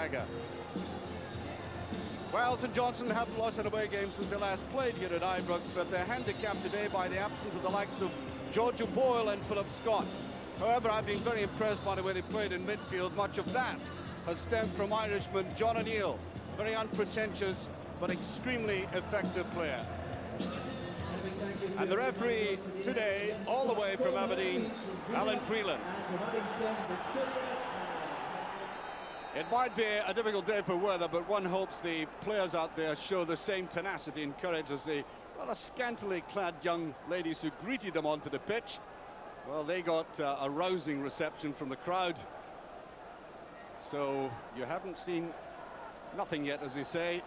dagger. Well, St Johnstone haven't lost an away game since they last played here at Ibrox, but they're handicapped today by the absence of the likes of George O'Boyle and Philip Scott. However, I've been very impressed by the way they played in midfield. Much of that has stemmed from Irishman John O'Neill, very unpretentious but extremely effective player. And the referee today, all the way from Aberdeen, Alan Freeland. It might be a difficult day for weather, but one hopes the players out there show the same tenacity and courage as the rather scantily clad young ladies who greeted them onto the pitch. Well, they got a rousing reception from the crowd. So you haven't seen nothing yet, as they say,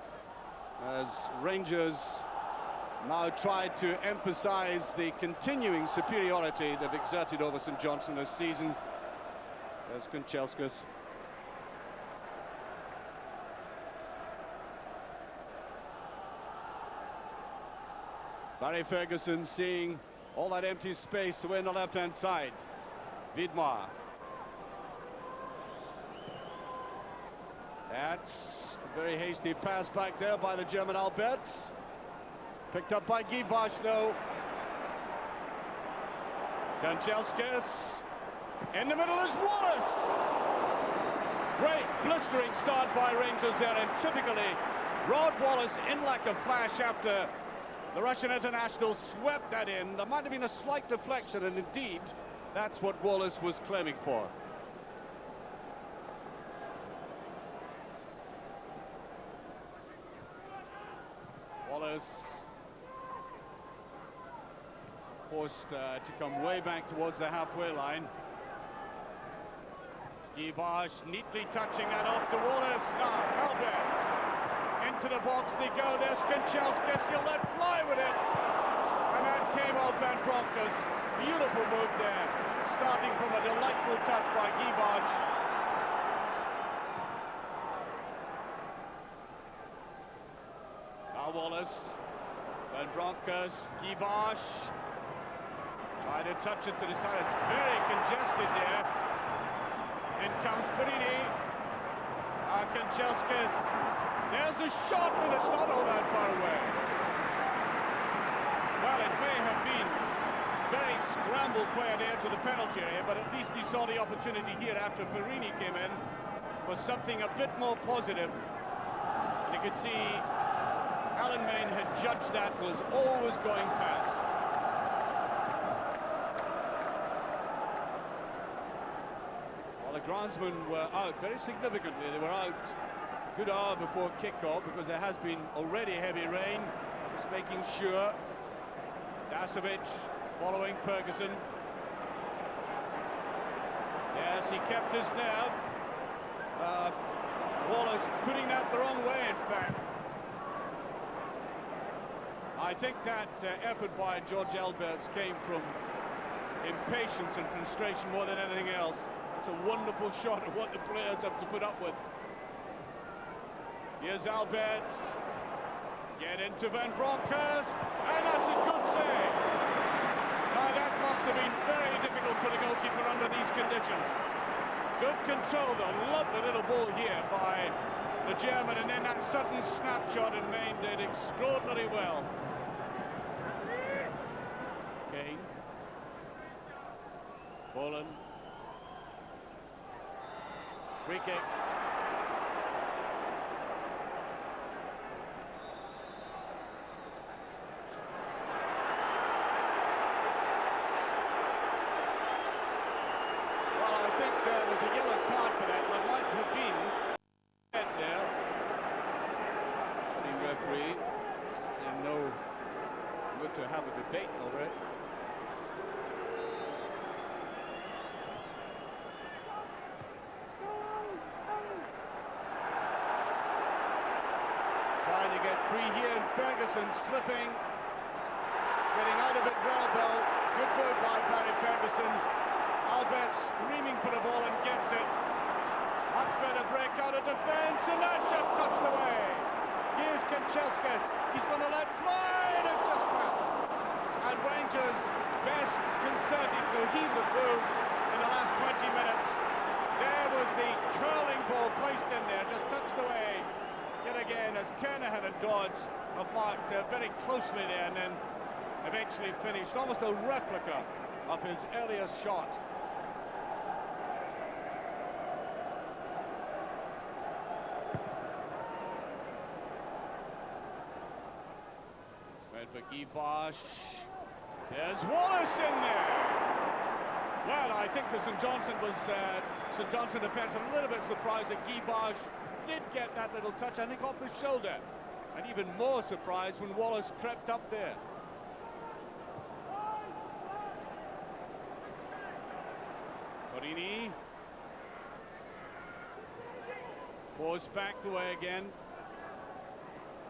as Rangers now try to emphasise the continuing superiority they've exerted over St Johnstone this season. There's Kanchelskis. Barry Ferguson seeing all that empty space away on the left-hand side. Vidmar. That's a very hasty pass back there by the German Alberts. Picked up by Guy Bosch, though. Kanchelskis. In the middle is Wallace. Great blistering start by Rangers there, and typically Rod Wallace in like a flash after the Russian international swept that in. There might have been a slight deflection, and indeed, that's what Wallace was claiming for. Wallace forced to come way back towards the halfway line. Guy Bosch neatly touching that off to Wallace. Albert. Into the box they go. There's Kanchelskis. He'll let fly with it. And that came off Van Bronckhorst. Beautiful move there. Starting from a delightful touch by Guy Bosch. Now Wallace. Van Bronckhorst. Guy Bosch. Try to touch it to the side. It's very congested there. In comes Perini. Kanchelskis. There's a shot, but it's not all that far away. Well, it may have been very scrambled play there to the penalty area, but at least he saw the opportunity here after Perini came in for something a bit more positive. And you could see Alan Main had judged that was always going past. Well, the groundsmen were out very significantly. They were out a good hour before kickoff because there has been already heavy rain. Just making sure. Dasovic following Ferguson. Yes, he kept his nerve. Wallace putting that the wrong way, in fact. I think that effort by George Alberts came from impatience and frustration more than anything else. It's a wonderful shot of what the players have to put up with. Here's Alberts. Get into Van Bronckhorst, and that's a good save. Now that must have been very difficult for the goalkeeper under these conditions. Good control, though. Lovely little ball here by the German, and then that sudden snapshot, and Maine did extraordinarily well. Kane. Boland. Free kick. There's a yellow card for that. There might have been there. The referee in no mood to have a debate over it. Trying to get free here, and Ferguson slipping. Getting out of it well, though. Good move by Barry Ferguson. Albert screaming for the ball and gets it. Much better break out of defence, and that just touched away. Here's Kanchelskis. He's going to let fly, and it just passed. And Rangers' best concerted cohesive move in the last 20 minutes. There was the curling ball placed in there, just George have marked very closely there and then eventually finished. Almost a replica of his earlier shot. McGhee. There's Wallace in there. Well, I think the St Johnstone defence a little bit surprised that Guy did get that little touch, I think, off his shoulder. And even more surprised when Wallace crept up there. Borini. Forced back away again.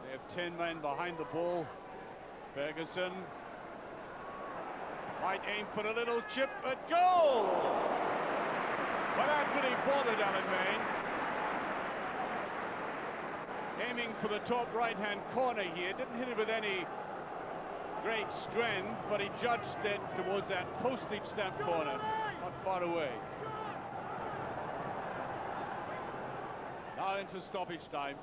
They have 10 men behind the ball. Ferguson might aim for a little chip at goal. Well, that really bothered Alan Main. Aiming for the top right-hand corner here. Didn't hit it with any great strength, but he judged it towards that postage stamp corner, not far away. Now into stoppage time.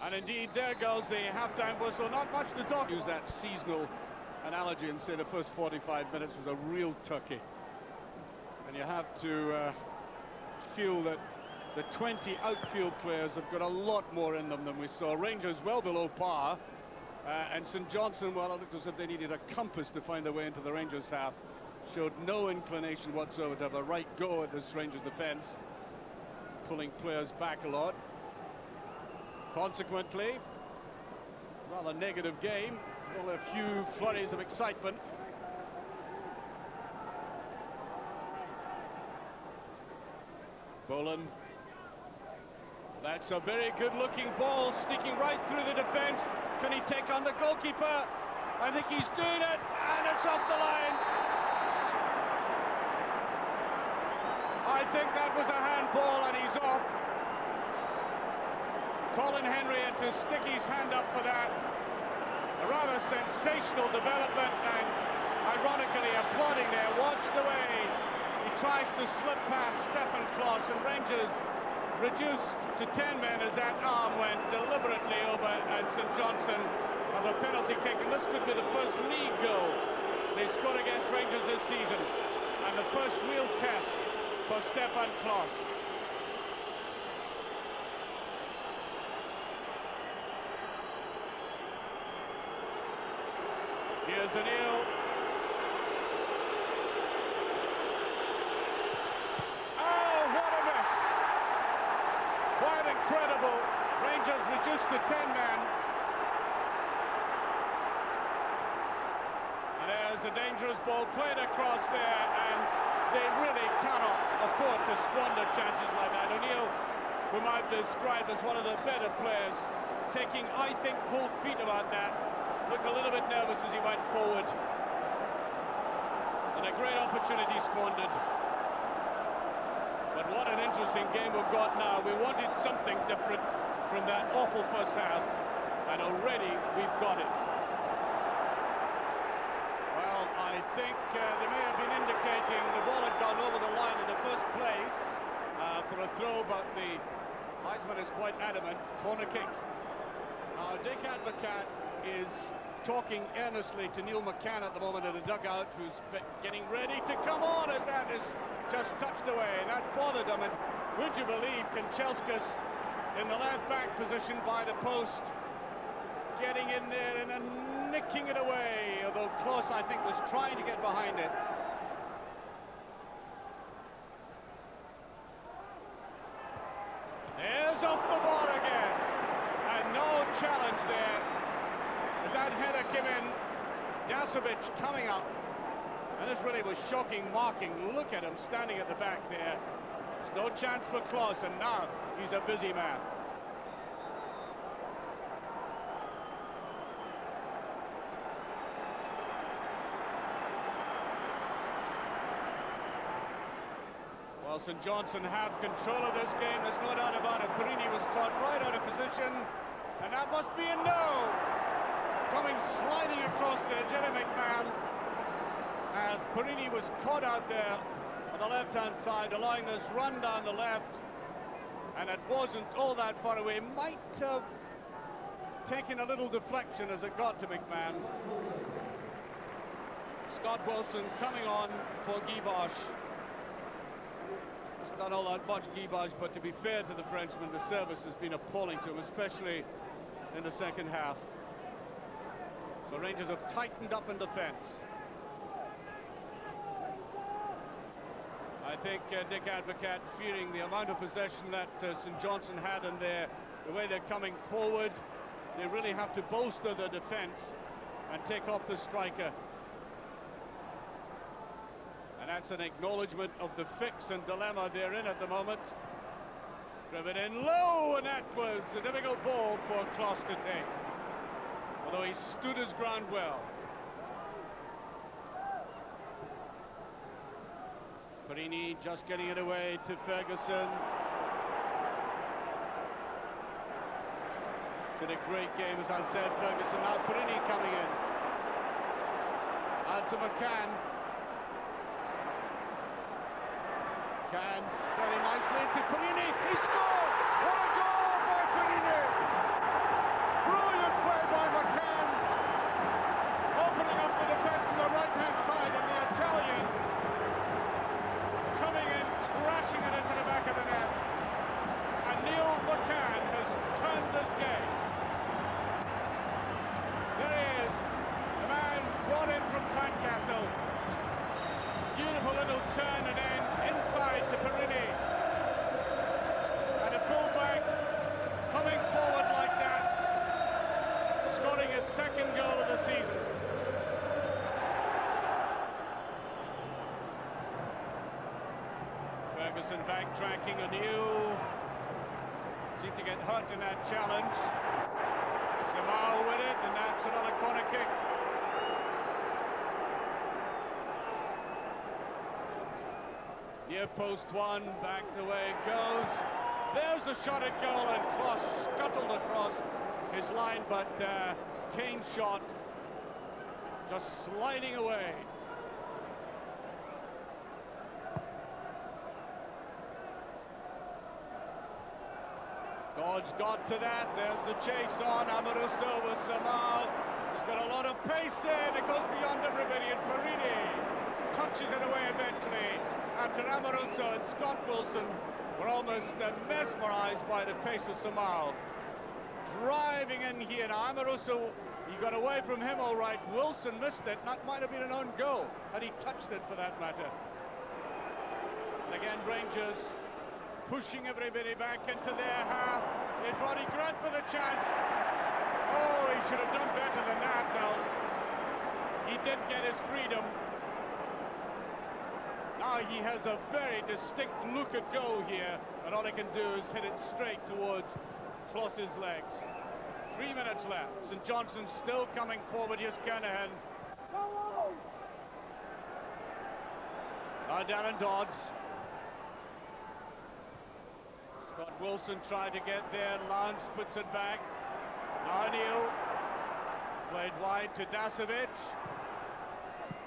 And indeed, there goes the half-time whistle. Not much to talk. Use that seasonal analogy and say the first 45 minutes was a real tucky. And you have to feel that the 20 outfield players have got a lot more in them than we saw. Rangers well below par. And St Johnstone, well, it looked as if they needed a compass to find their way into the Rangers half. Showed no inclination whatsoever to have a right go at this Rangers defence. Pulling players back a lot. Consequently, rather negative game. Only a few flurries of excitement. Boland. That's a very good-looking ball, sneaking right through the defence. Can he take on the goalkeeper? I think he's doing it, and it's off the line. I think that was a handball, and he's off. Colin Henry had to stick his hand up for that. A rather sensational development, and ironically applauding there. Watch the way he tries to slip past Stefan Kloss, and Rangers reduced to 10 men as that arm went deliberately over, and St Johnstone have a penalty kick, and this could be the first league goal they scored against Rangers this season, and the first real test for Stefan Kloss. Here's O'Neill. Oh, what a miss! Quite incredible. Rangers reduced to 10 men. And there's a dangerous ball played across there, and they really cannot afford to squander chances like that. O'Neill, whom I've described as one of the better players, taking, I think, cold feet about that. Looked a little bit nervous as he went forward. And a great opportunity squandered. But what an interesting game we've got now. We wanted something different from that awful first half, and already we've got it. Well, I think they may have been indicating the ball had gone over the line in the first place for a throw, but the linesman is quite adamant. Corner kick. Dick Advocat is talking earnestly to Neil McCann at the moment in the dugout, who's getting ready to come on. His hand is just touched away, and that bothered him. And would you believe Kanchelskis in the left-back position by the post, getting in there and then nicking it away, although Kloss, I think, was trying to get behind it. There's off the bar again, and no challenge there. As that header came in, Dasovic coming up, and this really was shocking marking. Look at him standing at the back there. There's no chance for Kloss, and now he's a busy man. Well, St Johnstone have control of this game, there's no doubt about it. Perini was caught right out of position, and that must be a no. Coming sliding across there, Jerry McMahon, as Perini was caught out there on the left-hand side, allowing this run down the left. And it wasn't all that far away. Might have taken a little deflection as it got to McMahon. Scott Wilson coming on for Guiboche. Not all that much Guiboche, but to be fair to the Frenchman, the service has been appalling to him, especially in the second half. So Rangers have tightened up in defence. I think Dick Advocaat, fearing the amount of possession that St Johnstone had in there, the way they're coming forward, they really have to bolster their defence and take off the striker. And that's an acknowledgement of the fix and dilemma they're in at the moment. Driven in low, and that was a difficult ball for Kloss to take. Although he stood his ground well. Perini just getting it away to Ferguson. It's been a great game, as I said. Ferguson, now Perini coming in. Out to McCann. Can very nicely to Perini. He scored! What a goal by Perini! Brilliant play by McCann. Opening up the defence on the right-hand side, and the Italian coming in, crashing it into the back of the net. And Neil McCann has turned this game. There he is, the man brought in from Tynecastle. Beautiful little turn and then inside to Perini. And a fullback coming forward like that, scoring his second goal of the season. Ferguson backtracking anew. Seemed to get hurt in that challenge. Samau with it, and that's another corner kick. Near post one, back the way it goes. There's a shot at goal, and Kloss scuttled across his line, but Kane's shot just sliding away. George got to that. There's the chase on. Amoruso with Samau. He's got a lot of pace there that goes beyond everybody, and Perini touches it away eventually. After Amoruso and Scott Wilson were almost mesmerized by the pace of Samau. Driving in here. Now Amoruso, he got away from him all right. Wilson missed it. That might have been an own goal had he touched it, for that matter. And again, Rangers pushing everybody back into their half. It's Roddy Grant for the chance. Oh, he should have done better than that now. He did get his freedom. Now he has a very distinct look at goal here, and all he can do is hit it straight towards Kloss's legs. 3 minutes left. St Johnstone still coming forward. Here's Kanahan. Now Darren Dodds. Scott Wilson tried to get there. Lance puts it back. Now Neil. Played wide to Dasovic.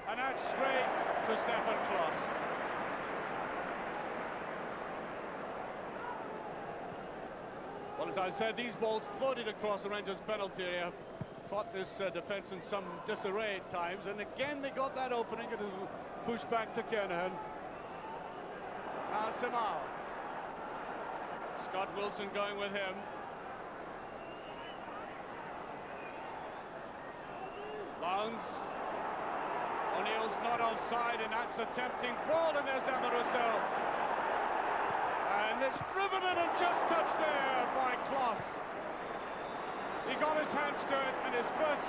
And that's straight to Stefan Kloss. Well, as I said, these balls floated across the Rangers penalty area. Caught this defence in some disarray at times, and again they got that opening. It was pushed back to Kernaghan. Now Samau. Scott Wilson going with him. Lowndes. O'Neill's not onside, and that's a tempting ball, and there's Amoruso. And it's driven in and just touched there by Kloss. He got his hands to it, and his first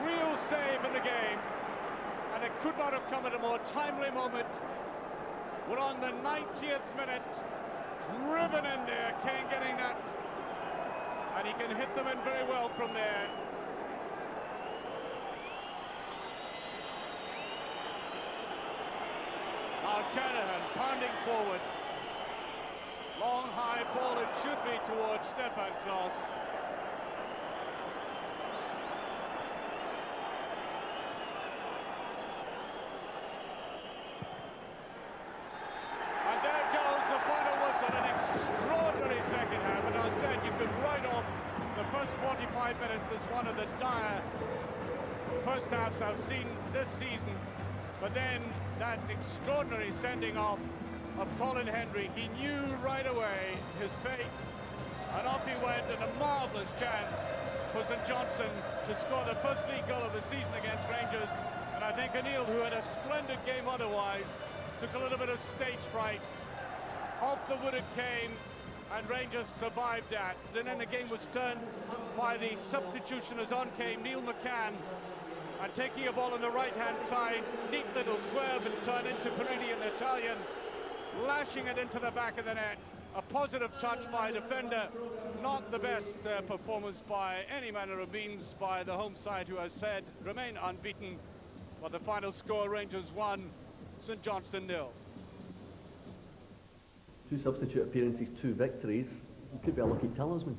real save in the game. And it could not have come at a more timely moment. We're on the 90th minute. Driven in there, Kane getting that. And he can hit them in very well from there. Now Kernaghan pounding forward. Long high ball, it should be towards Stefan Kloss. And there goes the final whistle, an extraordinary 5 minutes is one of the dire first halves I've seen this season. But then that extraordinary sending off of Colin Hendry, he knew right away his fate, and off he went, and a marvellous chance for St Johnstone to score the first league goal of the season against Rangers. And I think O'Neill, who had a splendid game otherwise, took a little bit of stage fright. Off the wood it came, and Rangers survived that. And then the game was turned by the substitution as on came Neil McCann, and taking a ball on the right-hand side, neat little swerve and turn into Perini, an Italian, lashing it into the back of the net. A positive touch by a defender, not the best performance by any manner of means by the home side, who has said remain unbeaten. But the final score, Rangers 1, St Johnstone 0. 2 substitute appearances, 2 victories. It could be a lucky talisman.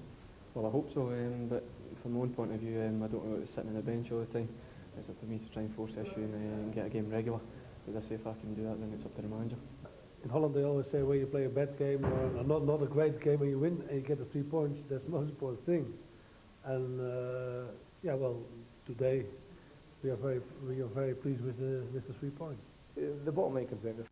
Well, I hope so, but from my own point of view, I don't know about sitting on the bench all the time. It's up to me to try and force the issue and get a game regular. As I say, if I can do that, then it's up to the manager. In Holland they always say when you play a bad game or not a great game and you win and you get the 3 points, that's the most important thing. And yeah, well, today we are very pleased with the 3 points. The bottom line comes down to